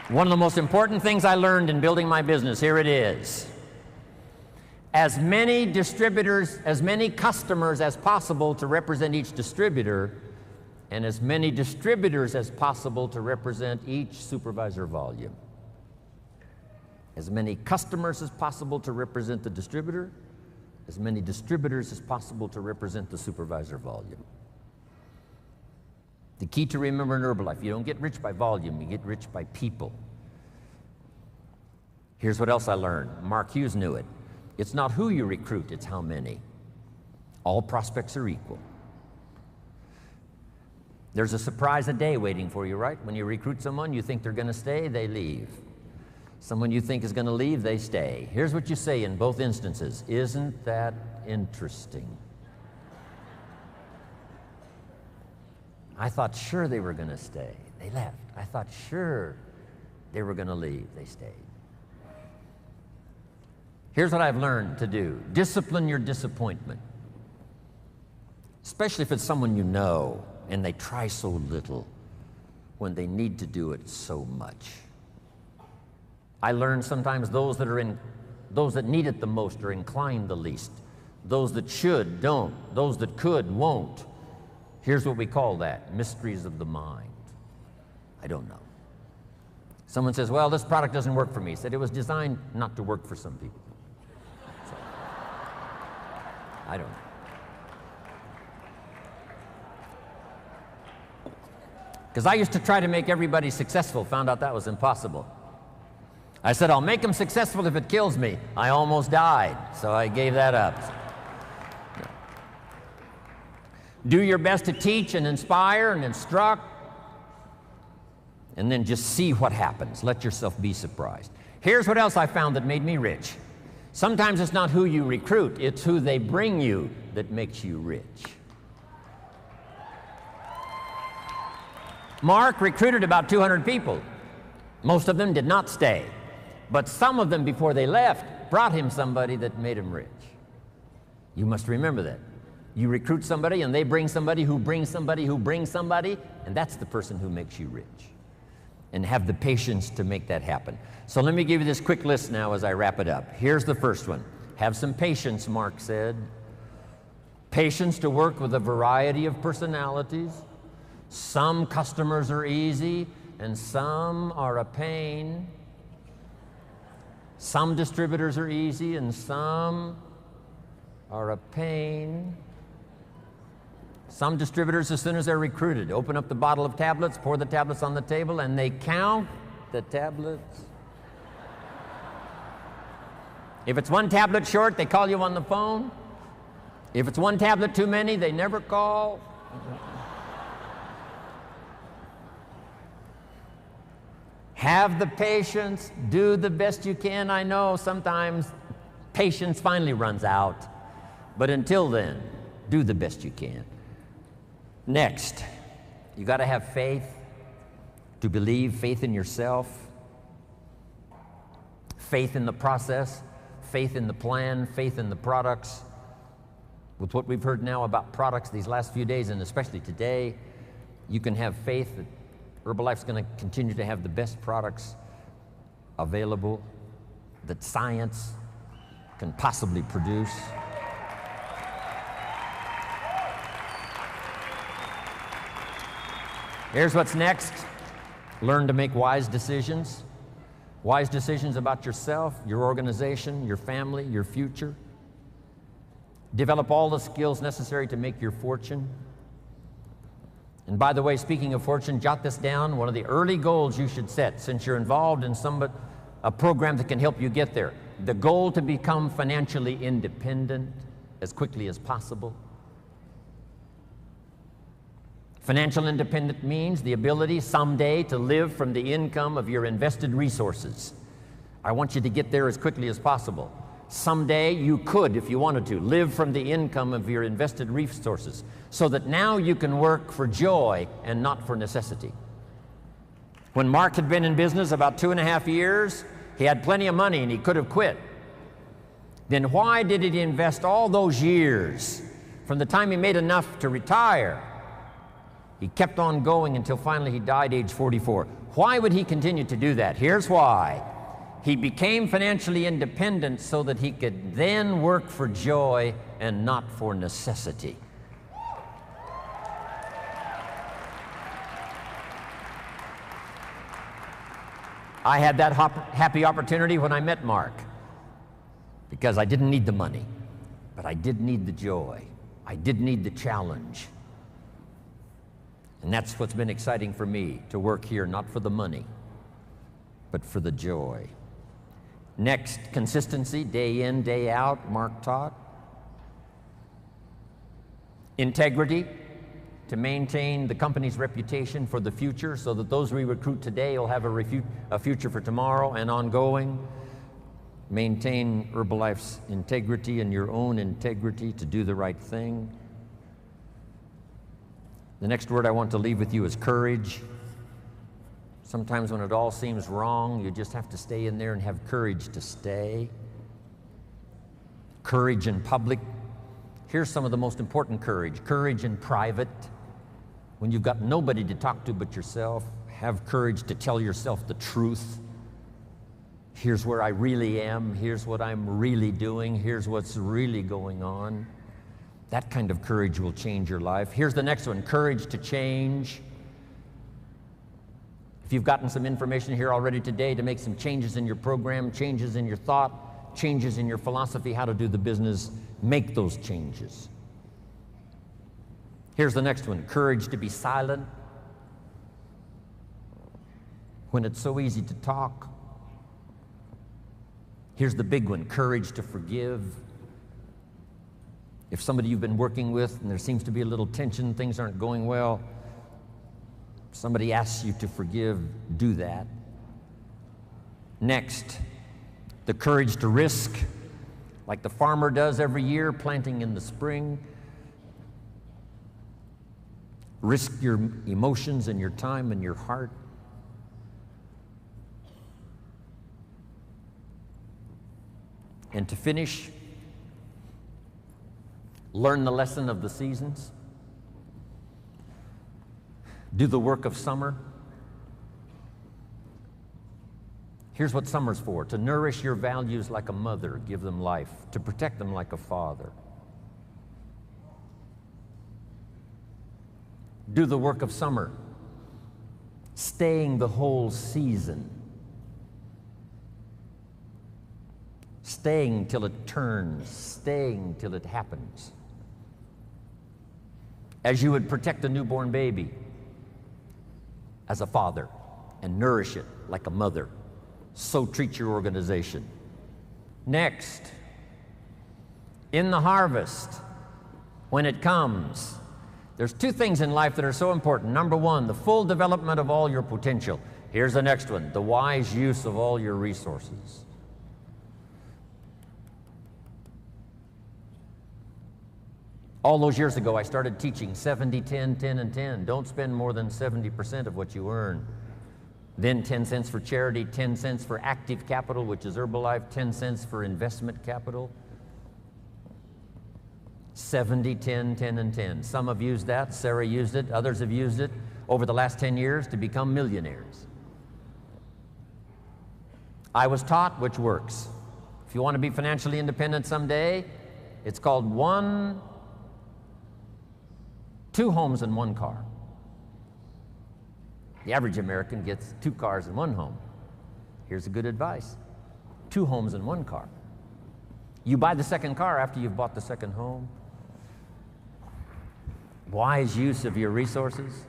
One of the most important things I learned in building my business, here it is. As many distributors, as many customers as possible to represent each distributor, and as many distributors as possible to represent each supervisor volume. As many customers as possible to represent the distributor, as many distributors as possible to represent the supervisor volume. The key to remember in Herbalife, you don't get rich by volume, you get rich by people. Here's what else I learned. Mark Hughes knew it. It's not who you recruit, it's how many. All prospects are equal. There's a surprise a day waiting for you, right? When you recruit someone, you think they're going to stay, they leave. Someone you think is going to leave, they stay. Here's what you say in both instances. Isn't that interesting? I thought sure they were going to stay. They left. I thought sure they were going to leave. They stayed. Here's what I've learned to do. Discipline your disappointment. Especially if it's someone you know and they try so little when they need to do it so much. I learned sometimes those that need it the most are inclined the least. Those that should, don't. Those that could, won't. Here's what we call that, mysteries of the mind. I don't know. Someone says, well, this product doesn't work for me. He said it was designed not to work for some people. So, I don't know. Because I used to try to make everybody successful, found out that was impossible. I said, I'll make them successful if it kills me. I almost died, so I gave that up. Do your best to teach and inspire and instruct, and then just see what happens. Let yourself be surprised. Here's what else I found that made me rich. Sometimes it's not who you recruit, it's who they bring you that makes you rich. Mark recruited about 200 people. Most of them did not stay, but some of them before they left brought him somebody that made him rich. You must remember that. You recruit somebody and they bring somebody who brings somebody who brings somebody, and that's the person who makes you rich. And have the patience to make that happen. So let me give you this quick list now as I wrap it up. Here's the first one. Have some patience, Mark said. Patience to work with a variety of personalities. Some customers are easy and some are a pain. Some distributors are easy and some are a pain. Some distributors, as soon as they're recruited, open up the bottle of tablets, pour the tablets on the table, and they count the tablets. If it's one tablet short, they call you on the phone. If it's one tablet too many, they never call. Have the patience, do the best you can. I know sometimes patience finally runs out, but until then, do the best you can. Next, you got to have faith to believe, faith in yourself, faith in the process, faith in the plan, faith in the products. With what we've heard now about products these last few days, and especially today, you can have faith that Herbalife's going to continue to have the best products available that science can possibly produce. Here's what's next. Learn to make wise decisions. Wise decisions about yourself, your organization, your family, your future. Develop all the skills necessary to make your fortune. And by the way, speaking of fortune, jot this down. One of the early goals you should set, since you're involved in a program that can help you get there. The goal to become financially independent as quickly as possible. Financial independence means the ability someday to live from the income of your invested resources. I want you to get there as quickly as possible. Someday you could, if you wanted to, live from the income of your invested resources so that now you can work for joy and not for necessity. When Mark had been in business about 2.5 years, he had plenty of money and he could have quit. Then why did he invest all those years from the time he made enough to retire He kept on going until finally he died age 44. Why would he continue to do that? Here's why. He became financially independent so that he could then work for joy and not for necessity. I had that happy opportunity when I met Mark, because I didn't need the money, but I did need the joy. I did need the challenge. And that's what's been exciting for me, to work here, not for the money, but for the joy. Next, consistency, day in, day out, Mark taught. Integrity, to maintain the company's reputation for the future so that those we recruit today will have a future for tomorrow and ongoing. Maintain Herbal Life's integrity and your own integrity to do the right thing. The next word I want to leave with you is courage. Sometimes when it all seems wrong, you just have to stay in there and have courage to stay. Courage in public. Here's some of the most important courage. Courage in private. When you've got nobody to talk to but yourself, have courage to tell yourself the truth. Here's where I really am. Here's what I'm really doing. Here's what's really going on. That kind of courage will change your life. Here's the next one, courage to change. If you've gotten some information here already today to make some changes in your program, changes in your thought, changes in your philosophy, how to do the business, make those changes. Here's the next one, courage to be silent when it's so easy to talk. Here's the big one, courage to forgive. If somebody you've been working with and there seems to be a little tension, things aren't going well, somebody asks you to forgive, do that. Next, the courage to risk, like the farmer does every year, planting in the spring. Risk your emotions and your time and your heart. And to finish, learn the lesson of the seasons. Do the work of summer. Here's what summer's for: to nourish your values like a mother, give them life, to protect them like a father. Do the work of summer, staying the whole season, staying till it turns, staying till it happens. As you would protect a newborn baby as a father and nourish it like a mother, so treat your organization. Next, in the harvest, when it comes, there's two things in life that are so important. Number one, the full development of all your potential. Here's the next one, the wise use of all your resources. All those years ago, I started teaching 70, 10, 10, and 10. Don't spend more than 70% of what you earn. Then 10 cents for charity, 10 cents for active capital, which is Herbal Life, 10 cents for investment capital. 70, 10, 10, and 10. Some have used that. Sarah used it. Others have used it over the last 10 years to become millionaires. I was taught which works. If you want to be financially independent someday, it's called 2 homes and 1 car. The average American gets 2 cars and 1 home. Here's a good advice: 2 homes and 1 car. You buy the second car after you've bought the second home. Wise use of your resources.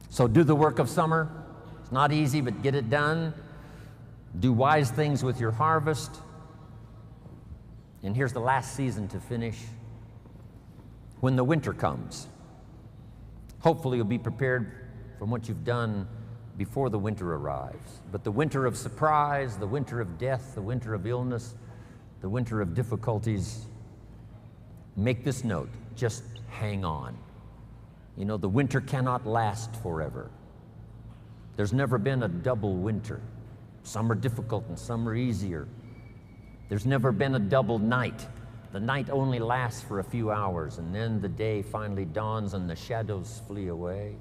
So do the work of summer. It's not easy, but get it done. Do wise things with your harvest. And here's the last season to finish. When the winter comes, hopefully you'll be prepared from what you've done before the winter arrives. But the winter of surprise, the winter of death, the winter of illness, the winter of difficulties, make this note: just hang on. You know, the winter cannot last forever. There's never been a double winter. Some are difficult and some are easier. There's never been a double night. The night only lasts for a few hours, and then the day finally dawns and the shadows flee away.